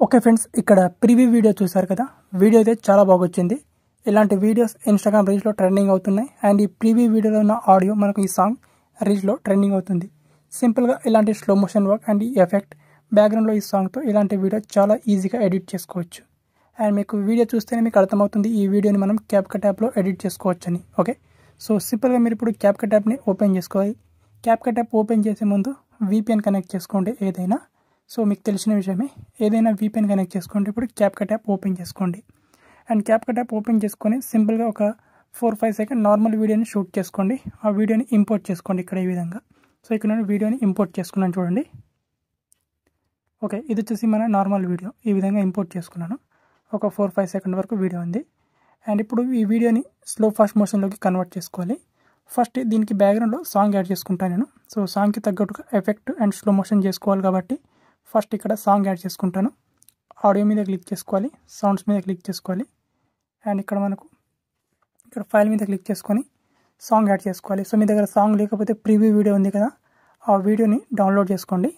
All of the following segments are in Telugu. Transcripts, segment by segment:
ఓకే ఫ్రెండ్స్, ఇక్కడ ప్రివ్యూ వీడియో చూసారు కదా. వీడియో అయితే చాలా బాగా వచ్చింది. ఇలాంటి వీడియోస్ ఇన్స్టాగ్రామ్ రీల్స్లో ట్రెండింగ్ అవుతున్నాయి. అండ్ ఈ ప్రివ్యూ వీడియోలో ఉన్న ఆడియో మనకు ఈ సాంగ్ రీల్స్లో ట్రెండింగ్ అవుతుంది. సింపుల్గా ఇలాంటి స్లో మోషన్ వర్క్ అండ్ ఈ ఎఫెక్ట్ బ్యాక్గ్రౌండ్లో ఈ సాంగ్తో ఇలాంటి వీడియో చాలా ఈజీగా ఎడిట్ చేసుకోవచ్చు. అండ్ మీకు వీడియో చూస్తేనే మీకు అర్థమవుతుంది ఈ వీడియోని మనం క్యాప్కట్ యాప్లో ఎడిట్ చేసుకోవచ్చు అని. ఓకే, సో సింపుల్గా మీరు ఇప్పుడు క్యాప్కట్ యాప్ని ఓపెన్ చేసుకోవాలి. క్యాప్కట్ యాప్ ఓపెన్ చేసే ముందు VPN కనెక్ట్ చేసుకోండి ఏదైనా. సో మీకు తెలిసిన విషయమే, ఏదైనా VPN కనెక్ట్ చేసుకోండి. ఇప్పుడు క్యాప్కట్ యాప్ ఓపెన్ చేసుకోండి. అండ్ క్యాప్కట్ యాప్ ఓపెన్ చేసుకొని సింపుల్గా ఒక 4-5 సెకండ్ నార్మల్ వీడియోని షూట్ చేసుకోండి. ఆ వీడియోని ఇంపోర్ట్ చేసుకోండి ఇక్కడ ఈ విధంగా. సో ఇక్కడ నేను వీడియోని ఇంపోర్ట్ చేసుకున్నాను చూడండి. ఓకే, ఇది వచ్చేసి మన నార్మల్ వీడియో. ఈ విధంగా ఇంపోర్ట్ చేసుకున్నాను. ఒక 4-5 సెకండ్ వరకు వీడియో ఉంది. అండ్ ఇప్పుడు ఈ వీడియోని స్లో ఫాస్ట్ మోషన్లోకి కన్వర్ట్ చేసుకోవాలి. ఫస్ట్ దీనికి బ్యాక్గ్రౌండ్లో సాంగ్ యాడ్ చేసుకుంటాను నేను. సో సాంగ్కి తగ్గట్టుగా ఎఫెక్ట్ అండ్ స్లో మోషన్ చేసుకోవాలి కాబట్టి ఫస్ట్ ఇక్కడ సాంగ్ యాడ్ చేసుకుంటాను. ఆడియో మీద క్లిక్ చేసుకోవాలి, సౌండ్స్ మీద క్లిక్ చేసుకోవాలి. అండ్ ఇక్కడ మనకు ఇక్కడ ఫైల్ మీద క్లిక్ చేసుకొని సాంగ్ యాడ్ చేసుకోవాలి. సో మీ దగ్గర సాంగ్ లేకపోతే ప్రివ్యూ వీడియో ఉంది కదా, ఆ వీడియోని డౌన్లోడ్ చేసుకోండి.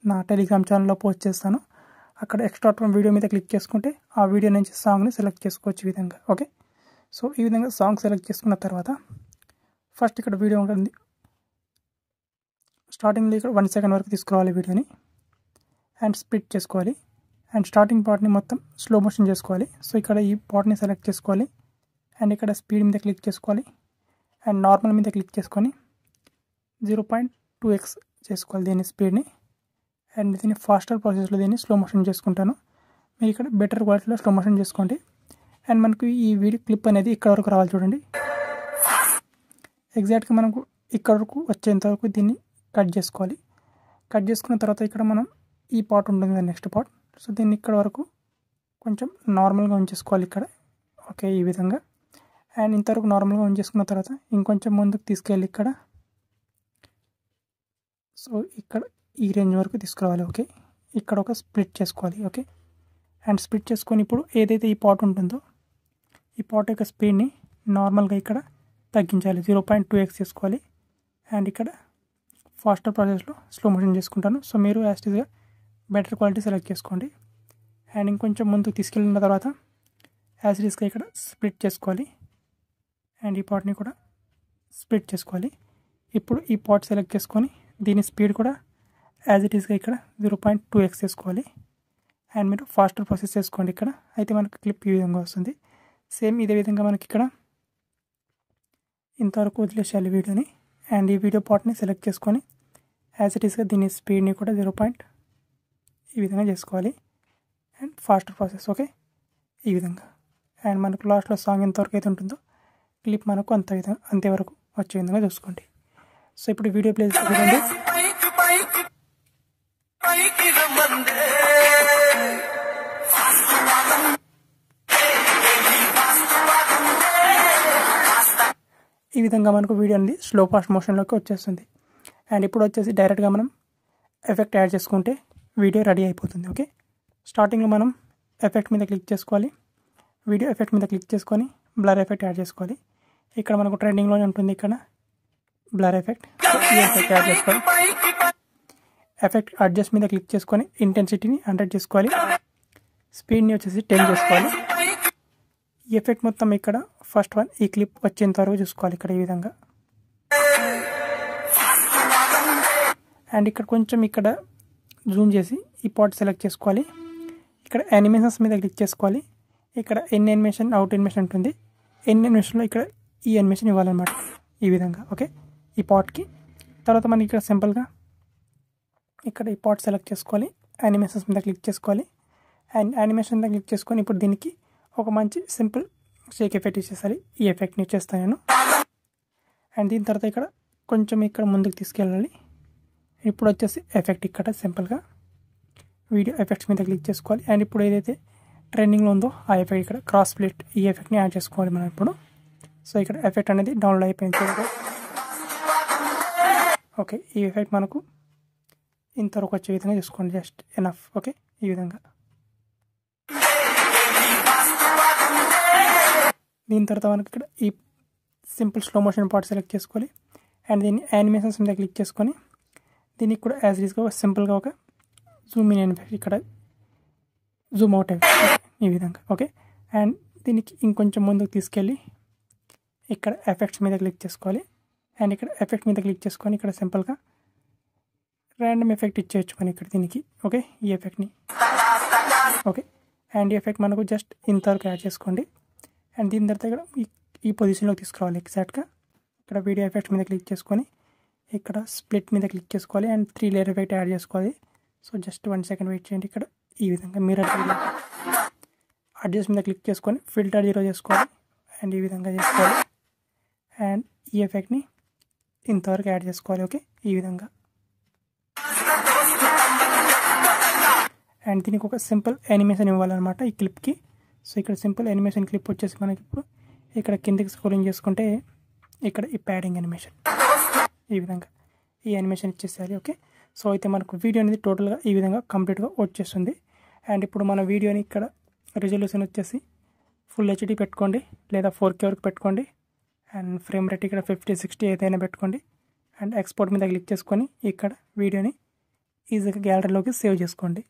నా టెలిగ్రామ్ ఛానల్లో పోస్ట్ చేస్తాను. అక్కడ ఎక్స్ట్రాక్ట్ ఫ్రమ్ వీడియో మీద క్లిక్ చేసుకుంటే ఆ వీడియో నుంచి సాంగ్ని సెలెక్ట్ చేసుకోవచ్చు ఈ విధంగా. ఓకే, సో ఈ విధంగా సాంగ్ సెలెక్ట్ చేసుకున్న తర్వాత ఫస్ట్ ఇక్కడ వీడియో ఉంటుంది. స్టార్టింగ్లో ఇక్కడ 1 సెకండ్ వరకు తీసుకురావాలి వీడియోని. అండ్ స్ప్లిట్ చేసుకోవాలి. అండ్ స్టార్టింగ్ పార్ట్ని మొత్తం స్లో మోషన్ చేసుకోవాలి. సో ఇక్కడ ఈ పార్ట్ని సెలెక్ట్ చేసుకోవాలి. అండ్ ఇక్కడ స్పీడ్ మీద క్లిక్ చేసుకోవాలి. అండ్ నార్మల్ మీద క్లిక్ చేసుకొని 0.2x చేసుకోవాలి దీని స్పీడ్ని. అండ్ దీన్ని ఫాస్టర్ ప్రాసెస్లో దీన్ని స్లో మోషన్ చేసుకుంటాను. మీరు ఇక్కడ బెటర్ క్వాలిటీలో స్లో మోషన్ చేసుకోండి. అండ్ మనకు ఈ వీడియో క్లిప్ అనేది ఇక్కడ వరకు రావాలి చూడండి. ఎగ్జాక్ట్గా మనకు ఇక్కడ వరకు వచ్చేంత వరకు దీన్ని కట్ చేసుకోవాలి. కట్ చేసుకున్న తర్వాత ఇక్కడ మనం ఈ పార్ట్ ఉంటుంది కదా, నెక్స్ట్ పార్ట్. సో దీన్ని ఇక్కడ వరకు కొంచెం నార్మల్గా ఉంచేసుకోవాలి ఇక్కడ. ఓకే, ఈ విధంగా. అండ్ ఇంతవరకు నార్మల్గా ఉంచేసుకున్న తర్వాత ఇంకొంచెం ముందుకు తీసుకెళ్ళి ఇక్కడ, సో ఇక్కడ ఈ రేంజ్ వరకు తీసుకురావాలి. ఓకే, ఇక్కడ ఒక స్ప్లిట్ చేసుకోవాలి. ఓకే, అండ్ స్ప్లిట్ చేసుకొని ఇప్పుడు ఏదైతే ఈ పార్ట్ ఉంటుందో ఈ పార్ట్ యొక్క స్పీడ్ని నార్మల్గా ఇక్కడ తగ్గించాలి, 0.2x చేసుకోవాలి. అండ్ ఇక్కడ ఫాస్టర్ ప్రాసెస్లో స్లో మోషన్ చేసుకుంటాను. సో మీరు యాస్టీస్గా బెటర్ క్వాలిటీ సెలెక్ట్ చేసుకోండి. అండ్ ఇంకొంచెం ముందుకు తీసుకెళ్ళిన తర్వాత యాస్టీస్గా ఇక్కడ స్ప్లిట్ చేసుకోవాలి. అండ్ ఈ పార్ట్ని కూడా స్ప్లిట్ చేసుకోవాలి. ఇప్పుడు ఈ పార్ట్ సెలెక్ట్ చేసుకొని దీని స్పీడ్ కూడా యాజ్ ఇట్ ఈస్గా ఇక్కడ 0.2x చేసుకోవాలి. అండ్ మీరు ఫాస్టర్ ప్రాసెస్ చేసుకోండి ఇక్కడ. అయితే మనకు క్లిప్ ఈ విధంగా వస్తుంది. సేమ్ ఇదే విధంగా మనకి ఇక్కడ ఇంతవరకు వదిలేసేయాలి వీడియోని. అండ్ ఈ వీడియో పార్ట్ని సెలెక్ట్ చేసుకొని యాజ్ ఇట్ ఈస్గా దీని స్పీడ్ని కూడా 0. ఈ విధంగా చేసుకోవాలి. And faster process. ఓకే, ఈ విధంగా. అండ్ మనకు లాస్ట్లో సాంగ్ ఎంతవరకు అయితే ఉంటుందో క్లిప్ మనకు అంతేవరకు వచ్చే విధంగా చూసుకోండి. సో ఇప్పుడు వీడియో ప్లే చేయండి. ఈ విధంగా మనకు వీడియో అనేది స్లో ఫాస్ట్ మోషన్లోకి వచ్చేస్తుంది. అండ్ ఇప్పుడు వచ్చేసి డైరెక్ట్గా మనం ఎఫెక్ట్ యాడ్ చేసుకుంటే వీడియో రెడీ అయిపోతుంది. ఓకే, స్టార్టింగ్లో మనం ఎఫెక్ట్ మీద క్లిక్ చేసుకోవాలి. వీడియో ఎఫెక్ట్ మీద క్లిక్ చేసుకొని బ్లర్ ఎఫెక్ట్ యాడ్ చేసుకోవాలి. ఇక్కడ మనకు ట్రెండింగ్లోనే ఉంటుంది ఇక్కడ బ్లర్ ఎఫెక్ట్. ఈ ఎఫెక్ట్ యాడ్ చేసుకోవాలి. ఎఫెక్ట్ అడ్జస్ట్ మీద క్లిక్ చేసుకొని ఇంటెన్సిటీని 100 చేసుకోవాలి. స్పీడ్ని వచ్చేసి 10 చేసుకోవాలి. ఈ ఎఫెక్ట్ మొత్తం ఇక్కడ ఫస్ట్ వన్ ఈ క్లిప్ వచ్చేంత వరకు చూసుకోవాలి ఇక్కడ ఈ విధంగా. అండ్ ఇక్కడ కొంచెం ఇక్కడ జూమ్ చేసి ఈ పార్ట్ సెలెక్ట్ చేసుకోవాలి. ఇక్కడ యానిమేషన్స్ మీద క్లిక్ చేసుకోవాలి. ఇక్కడ ఎన్ యానిమేషన్, అవుట్ యానిమేషన్ ఉంటుంది. ఎన్ యానిమేషన్లో ఇక్కడ ఈ యానిమేషన్ ఇవ్వాలన్నమాట ఈ విధంగా. ఓకే, ఈ పార్ట్కి తర్వాత మనకి ఇక్కడ సింపుల్గా ఇక్కడ ఈ పార్ట్ సెలెక్ట్ చేసుకోవాలి. యానిమేషన్స్ మీద క్లిక్ చేసుకోవాలి. అండ్ యానిమేషన్ మీద క్లిక్ చేసుకొని ఇప్పుడు దీనికి ఒక మంచి సింపుల్ షేక్ ఎఫెక్ట్ ఇచ్చేసరి ఈ ఎఫెక్ట్ని ఇచ్చేస్తాను నేను. అండ్ దీని తర్వాత ఇక్కడ కొంచెం ఇక్కడ ముందుకు తీసుకెళ్ళాలి. ఇప్పుడు వచ్చేసి ఎఫెక్ట్ ఇక్కడ సింపుల్గా వీడియో ఎఫెక్ట్స్ మీద క్లిక్ చేసుకోవాలి. అండ్ ఇప్పుడు ఏదైతే ట్రెండింగ్లో ఉందో ఆ ఎఫెక్ట్ ఇక్కడ క్రాస్ స్ప్లిట్ ఈ ఎఫెక్ట్ని యాడ్ చేసుకోవాలి మనం ఇప్పుడు. సో ఇక్కడ ఎఫెక్ట్ అనేది డౌన్లోడ్ అయిపోయింది. ఓకే, ఈ ఎఫెక్ట్ మనకు ఇంతవరకు వచ్చే విధంగా చూసుకోండి, జస్ట్ ఎనఫ్. ఓకే, ఈ విధంగా. దీని తర్వాత మనకి ఇక్కడ ఈ simple slow motion part select చేసుకోవాలి అండ్ దీన్ని యానిమేషన్స్ మీద క్లిక్ చేసుకొని దీనికి కూడా యాజ్ ఈజ్గా సింపుల్గా ఒక జూమ్ ఇన్ ఎఫెక్ట్ ఇక్కడ జూమ్ అవుట్ ఈ విధంగా ఓకే. అండ్ దీనికి ఇంకొంచెం ముందుకు తీసుకెళ్ళి ఇక్కడ ఎఫెక్ట్స్ మీద క్లిక్ చేసుకోవాలి అండ్ ఇక్కడ ఎఫెక్ట్ మీద క్లిక్ చేసుకొని ఇక్కడ సింపుల్గా ర్యాండమ్ ఎఫెక్ట్ ఇచ్చేయచ్చు మనం ఇక్కడ దీనికి ఓకే. ఈ ఎఫెక్ట్ని ఓకే అండ్ ఈ ఎఫెక్ట్ మనకు జస్ట్ ఇంతవరకు యాడ్ చేసుకోండి అండ్ దీని తర్వాత ఇక్కడ ఈ పొజిషన్లోకి తీసుకురావాలి ఎగ్జాక్ట్గా. ఇక్కడ వీడియో ఎఫెక్ట్ మీద క్లిక్ చేసుకొని ఇక్కడ స్ప్లిట్ మీద క్లిక్ చేసుకోవాలి అండ్ 3 లేయర్ ఎఫెక్ట్ యాడ్ చేసుకోవాలి. సో జస్ట్ 1 సెకండ్ వెయిట్ చేయండి. ఇక్కడ ఈ విధంగా మిర్రర్ అడ్జస్ట్ మీద క్లిక్ చేసుకొని ఫిల్టర్ 0 చేసుకోవాలి అండ్ ఈ విధంగా చేసుకోవాలి అండ్ ఈ ఎఫెక్ట్ని ఇంతవరకు యాడ్ చేసుకోవాలి ఓకే ఈ విధంగా. అండ్ దీనికి ఒక సింపుల్ యానిమేషన్ ఇవ్వాలన్నమాట ఈ క్లిప్కి. సో ఇక్కడ సింపుల్ యానిమేషన్ క్లిప్ వచ్చేసి మనకి ఇప్పుడు ఇక్కడ కిందకి స్క్రోలింగ్ చేసుకుంటే ఇక్కడ ఈ ప్యాడింగ్ యానిమేషన్ ఈ విధంగా ఈ యానిమేషన్ ఇచ్చేసేయాలి ఓకే. సో అయితే మనకు వీడియో అనేది టోటల్గా ఈ విధంగా కంప్లీట్గా వచ్చేస్తుంది. అండ్ ఇప్పుడు మన వీడియోని ఇక్కడ రిజల్యూషన్ వచ్చేసి ఫుల్ హెచ్డి పెట్టుకోండి లేదా 4K వరకు పెట్టుకోండి అండ్ ఫ్రేమ్ రేట్ ఇక్కడ 50-60 ఏదైనా పెట్టుకోండి అండ్ ఎక్స్పోర్ట్ మీద క్లిక్ చేసుకొని ఇక్కడ వీడియోని ఈజీగా గ్యాలరీలోకి సేవ్ చేసుకోండి.